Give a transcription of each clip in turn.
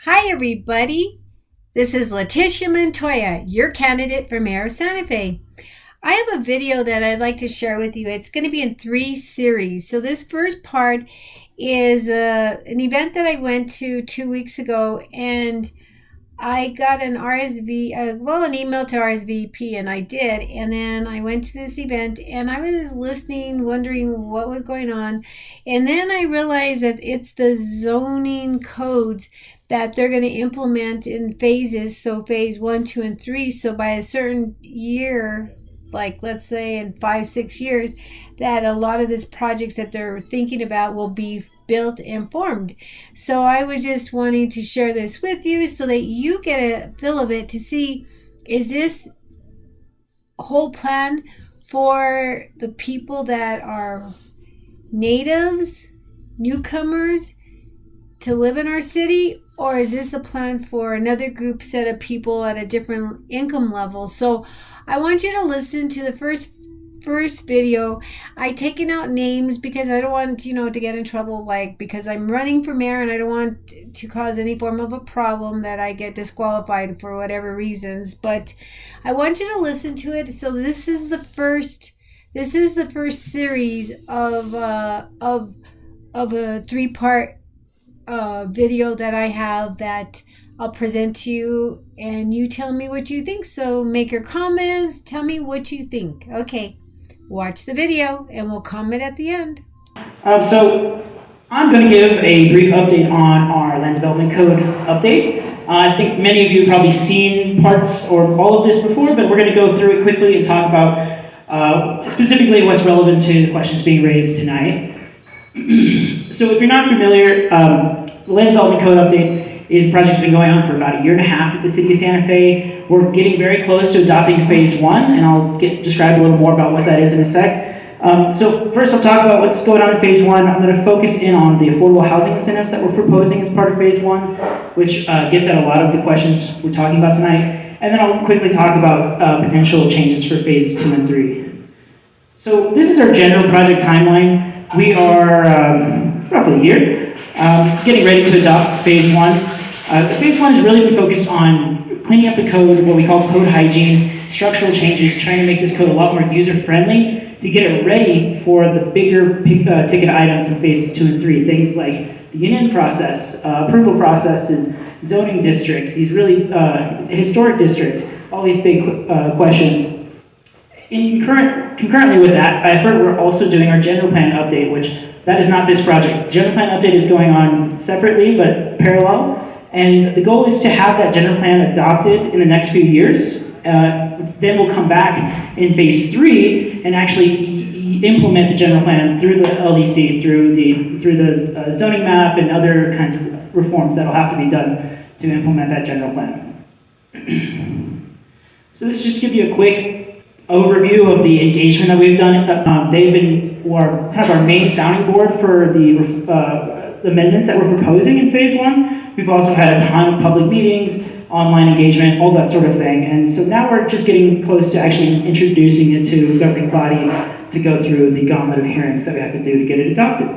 Hi, everybody. This is Letitia Montoya, your candidate for Mayor of Santa Fe. I have a video that I'd like to share with you. It's going to be in 3 series. So this first part is an event that I went to 2 weeks ago, and I got an an email to RSVP, and I did. And then I went to this event, and I was listening, wondering what was going on. And then I realized that it's the zoning codes that they're going to implement in phases. So phase 1, 2, and 3. So by a certain year, like let's say in 5, 6 years, that a lot of these projects that they're thinking about will be built and formed. So I was just wanting to share this with you so that you get a feel of it to see, is this whole plan for the people that are natives, newcomers, to live in our city, or is this a plan for another group set of people at a different income level? So I want you to listen to the first video. I taken out names because I don't want to get in trouble, because I'm running for mayor and I don't want to cause any form of a problem that I get disqualified for whatever reasons. But I want you to listen to it. So this is the first series of a 3-part video that I have that I'll present to you, and you tell me what you think. So make your comments, tell me what you think. Okay, watch the video and we'll comment at the end. So I'm going to give a brief update on our land development code update. I think many of you have probably seen parts or all of this before, but we're going to go through it quickly and talk about specifically what's relevant to the questions being raised tonight. So if you're not familiar, the land development code update is a project that's been going on for about 1.5 years at the city of Santa Fe. We're getting very close to adopting phase 1, and I'll describe a little more about what that is in a sec. So first I'll talk about what's going on in phase 1. I'm going to focus in on the affordable housing incentives that we're proposing as part of phase 1, which gets at a lot of the questions we're talking about tonight. And then I'll quickly talk about potential changes for phases 2 and 3. So this is our general project timeline. We are roughly here, getting ready to adopt phase 1. Phase 1 has really been focused on cleaning up the code, what we call code hygiene, structural changes, trying to make this code a lot more user-friendly to get it ready for the bigger ticket items in phases 2 and 3. Things like the union process, approval processes, zoning districts, these really historic districts, all these big questions. Concurrently with that, I've heard we're also doing our general plan update, which that is not this project. General plan update is going on separately but parallel. And the goal is to have that general plan adopted in the next few years. Then we'll come back in phase 3 and actually implement the general plan through the LDC, through the zoning map and other kinds of reforms that'll have to be done to implement that general plan. So this just gives you a quick overview of the engagement that we've done. They've been kind of our main sounding board for the amendments that we're proposing in phase 1. We've also had a ton of public meetings, online engagement, all that sort of thing. And so now we're just getting close to actually introducing it to the governing body to go through the gauntlet of hearings that we have to do to get it adopted.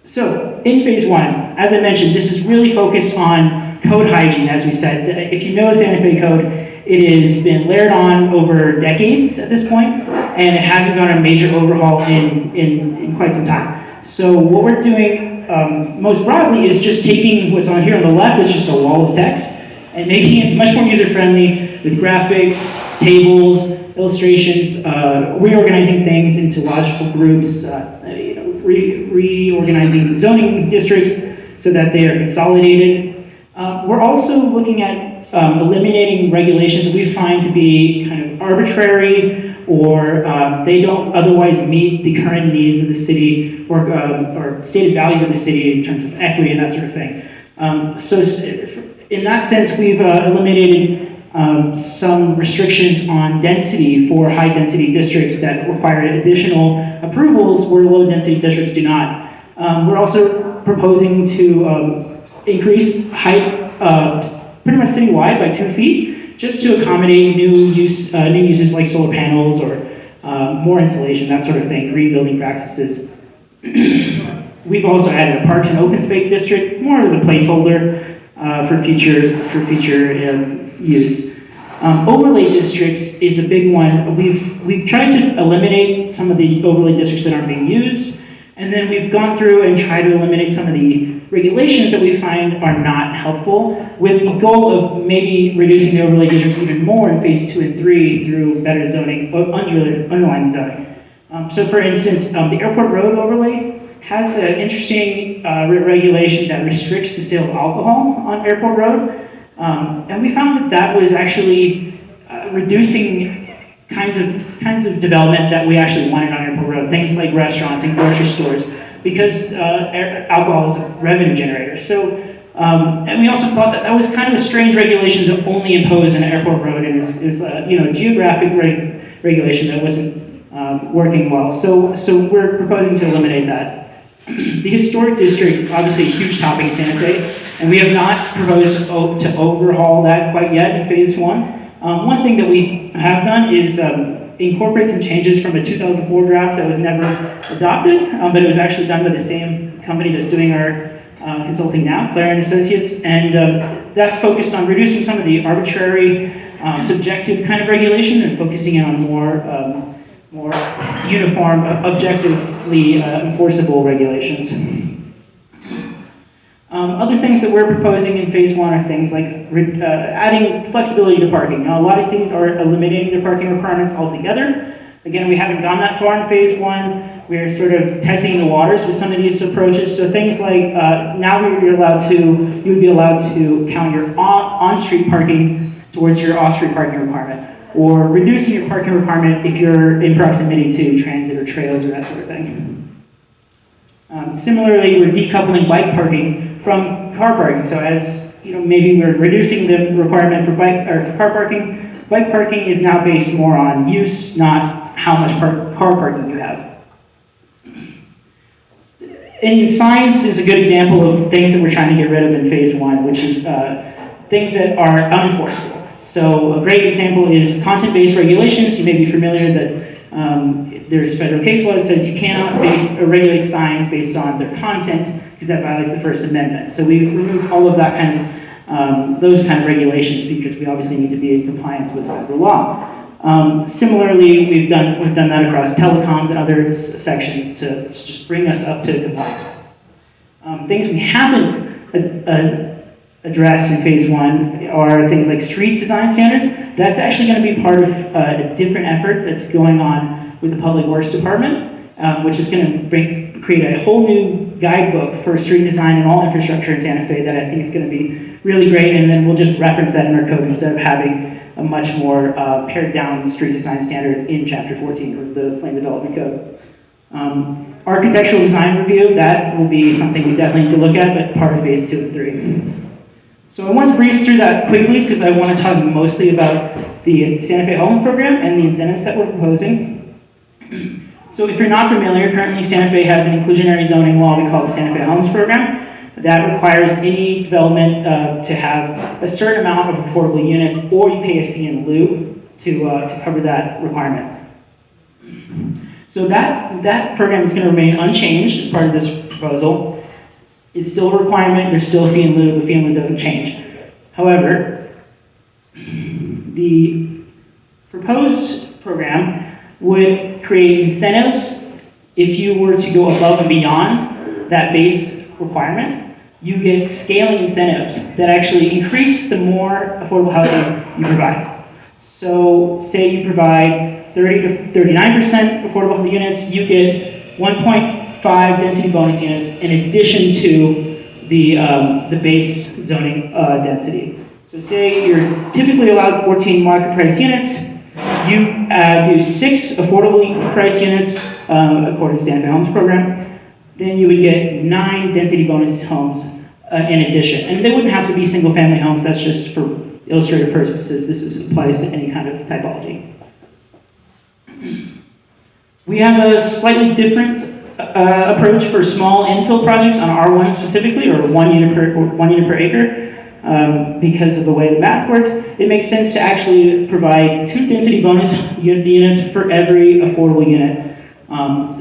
So in phase 1, as I mentioned, this is really focused on code hygiene, as we said. If you know Santa Fe code, it has been layered on over decades at this point, and it hasn't gone a major overhaul in quite some time. So what we're doing most broadly is just taking what's on here on the left, it's just a wall of text, and making it much more user-friendly with graphics, tables, illustrations, reorganizing things into logical groups, reorganizing zoning districts so that they are consolidated. We're also looking at eliminating regulations that we find to be kind of arbitrary or they don't otherwise meet the current needs of the city or stated values of the city in terms of equity and that sort of thing. So in that sense, we've eliminated some restrictions on density for high-density districts that require additional approvals where low-density districts do not. We're also proposing to increase height pretty much citywide by 2 feet, just to accommodate new uses like solar panels or more insulation, that sort of thing, green building practices. We've also added a parks and open space district, more as a placeholder. for future use. Overlay districts is a big one. We've tried to eliminate some of the overlay districts that aren't being used, and then we've gone through and tried to eliminate some of the regulations that we find are not helpful, with the goal of maybe reducing the overlay districts even more in phase 2 and 3 through better zoning, underlying zoning. So for instance, the airport road overlay has an interesting regulation that restricts the sale of alcohol on airport road. And we found that that was actually reducing kinds of development that we actually wanted on airport road, things like restaurants and grocery stores, because alcohol is a revenue generator. So, and we also thought that that was kind of a strange regulation to only impose an airport road, and is geographic regulation that wasn't working well. So we're proposing to eliminate that. The historic district is obviously a huge topic in Santa Fe, and we have not proposed to overhaul that quite yet in phase 1. One thing that we have done is incorporate some changes from a 2004 draft that was never adopted, but it was actually done by the same company that's doing our consulting now, Clare and Associates, and that's focused on reducing some of the arbitrary, subjective kind of regulation and focusing in on more uniform, objectively enforceable regulations. Other things that we're proposing in phase 1 are things like adding flexibility to parking. Now, a lot of cities are eliminating their parking requirements altogether. Again, we haven't gone that far in phase 1. We're sort of testing the waters with some of these approaches. So things like now you would be allowed to count your on-street parking towards your off-street parking requirement, or reducing your parking requirement if you're in proximity to transit or trails or that sort of thing. Similarly, we're decoupling bike parking from car parking. So as maybe we're reducing the requirement for car parking. Bike parking is now based more on use, not how much car parking you have. And science is a good example of things that we're trying to get rid of in phase 1, which is things that are unenforceable. So a great example is content-based regulations. You may be familiar that there's federal case law that says you cannot regulate signs based on their content, because that violates the First Amendment. So we've removed all of that those kind of regulations, because we obviously need to be in compliance with federal law. Similarly, we've done that across telecoms and other sections to just bring us up to compliance. Things we haven't address in phase 1 are things like street design standards. That's actually going to be part of a different effort that's going on with the Public Works Department, which is going to create a whole new guidebook for street design and all infrastructure in Santa Fe that I think is going to be really great, and then we'll just reference that in our code instead of having a much more pared down street design standard in Chapter 14 of the Plan Development Code. Architectural design review, that will be something we definitely need to look at, but part of phase 2 and 3. So I want to breeze through that quickly because I want to talk mostly about the Santa Fe Homes program and the incentives that we're proposing. So if you're not familiar, currently Santa Fe has an inclusionary zoning law we call the Santa Fe Homes program that requires any development to have a certain amount of affordable units, or you pay a fee in lieu to cover that requirement. So that program is going to remain unchanged as part of this proposal. It's still a requirement, there's still a fee in lieu, the fee in lieu doesn't change. However, the proposed program would create incentives if you were to go above and beyond that base requirement. You get scaling incentives that actually increase the more affordable housing you provide. So say you provide 30 to 39% affordable units, you get 1.5 density bonus units in addition to the base zoning density. So say you're typically allowed 14 market price units, you do 6 affordable price units according to Santa Fe Homes program, then you would get 9 density bonus homes in addition. And they wouldn't have to be single family homes, that's just for illustrative purposes. This applies to any kind of typology. We have a slightly different approach for small infill projects on R1 specifically, or 1 unit per acre. Because of the way the math works, it makes sense to actually provide 2 density bonus units for every affordable unit.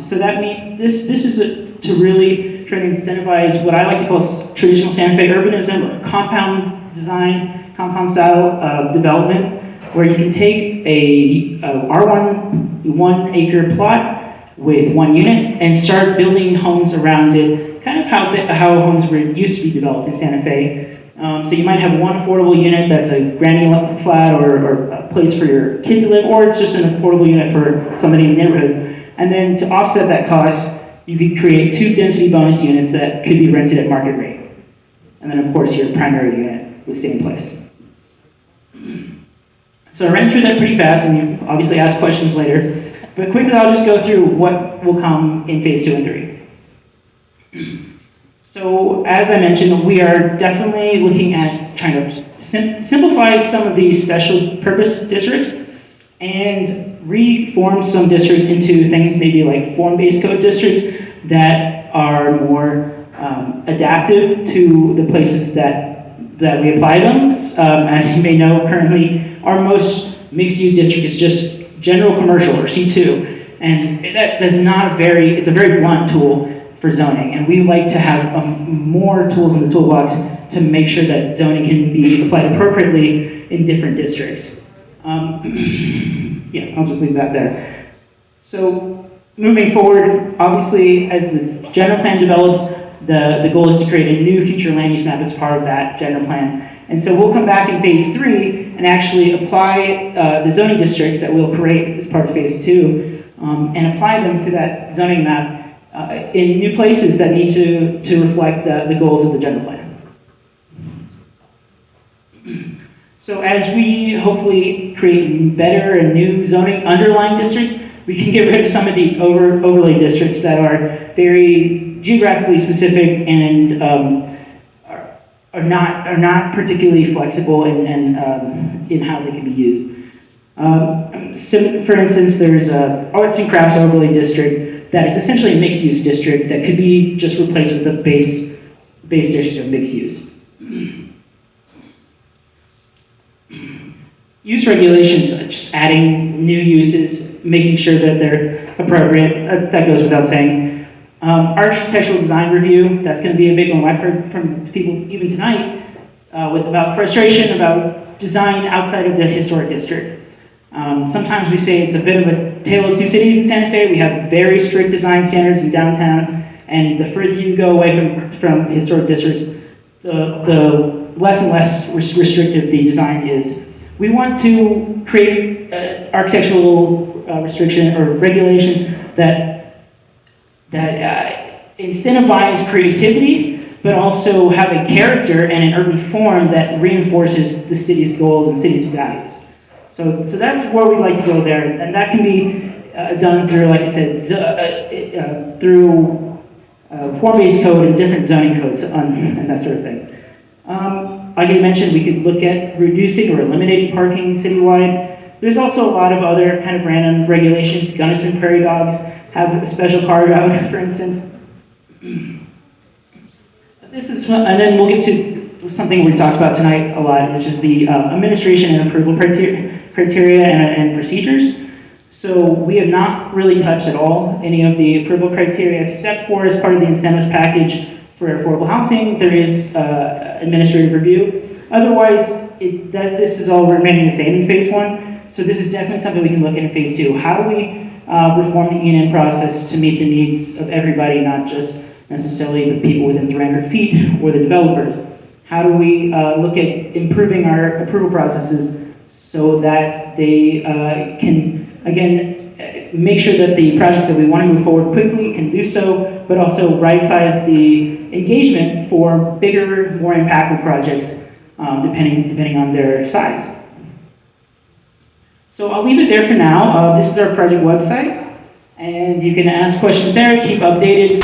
So that means this is to really trying to incentivize what I like to call traditional Santa Fe urbanism, or compound design, compound style development, where you can take a R1 1-acre plot with 1 unit and start building homes around it, kind of how homes were used to be developed in Santa Fe. So you might have one affordable unit that's a granny flat or a place for your kid to live, or it's just an affordable unit for somebody in the neighborhood. And then to offset that cost, you could create 2 density bonus units that could be rented at market rate. And then of course your primary unit would stay in place. So I ran through that pretty fast, and you obviously ask questions later. But quickly I'll just go through what will come in phase 2 and 3. So as I mentioned, we are definitely looking at trying to simplify some of these special purpose districts and reform some districts into things maybe like form-based code districts that are more adaptive to the places that we apply them. As you may know, currently our most mixed-use district is just general commercial, or C2, and that's not it's a very blunt tool for zoning, and we like to have more tools in the toolbox to make sure that zoning can be applied appropriately in different districts. Yeah, I'll just leave that there. So moving forward, obviously, as the general plan develops, the goal is to create a new future land use map as part of that general plan. And so we'll come back in phase 3 and actually apply the zoning districts that we'll create as part of phase 2 and apply them to that zoning map in new places that need to reflect the goals of the general plan. So as we hopefully create better and new zoning underlying districts, we can get rid of some of these overlay districts that are very geographically specific and are not particularly flexible in how they can be used. So for instance, there's a arts and crafts overlay district that is essentially a mixed-use district that could be just replaced with a base district of mixed use. Use regulations, just adding new uses, making sure that they're appropriate, that goes without saying. Architectural design review, that's going to be a big one. I've heard from people even tonight about frustration about design outside of the historic district. Sometimes we say it's a bit of a tale of two cities in Santa Fe. We have very strict design standards in downtown, and the further you go away from historic districts, the less and less restrictive the design is. We want to create architectural restriction or regulations that incentivize creativity, but also have a character and an urban form that reinforces the city's goals and city's values. So that's where we'd like to go there, and that can be done through, like I said, through form-based code and different zoning codes and that sort of thing. Like I mentioned, we could look at reducing or eliminating parking citywide. There's also a lot of other kind of random regulations. Gunnison prairie dogs have a special carve out, for instance. This is, and then we'll get to something we talked about tonight a lot, which is the administration and approval criteria and procedures. So we have not really touched at all any of the approval criteria, except for as part of the incentives package for affordable housing, there is administrative review. Otherwise, this is all remaining the same in phase 1. So this is definitely something we can look at in phase 2. How do we reform the E&M process to meet the needs of everybody, not just necessarily the people within 300 feet or the developers? How do we look at improving our approval processes so that they can, again, make sure that the projects that we want to move forward quickly can do so, but also right-size the engagement for bigger, more impactful projects, depending on their size. So I'll leave it there for now. This is our project website, and you can ask questions there, keep updated.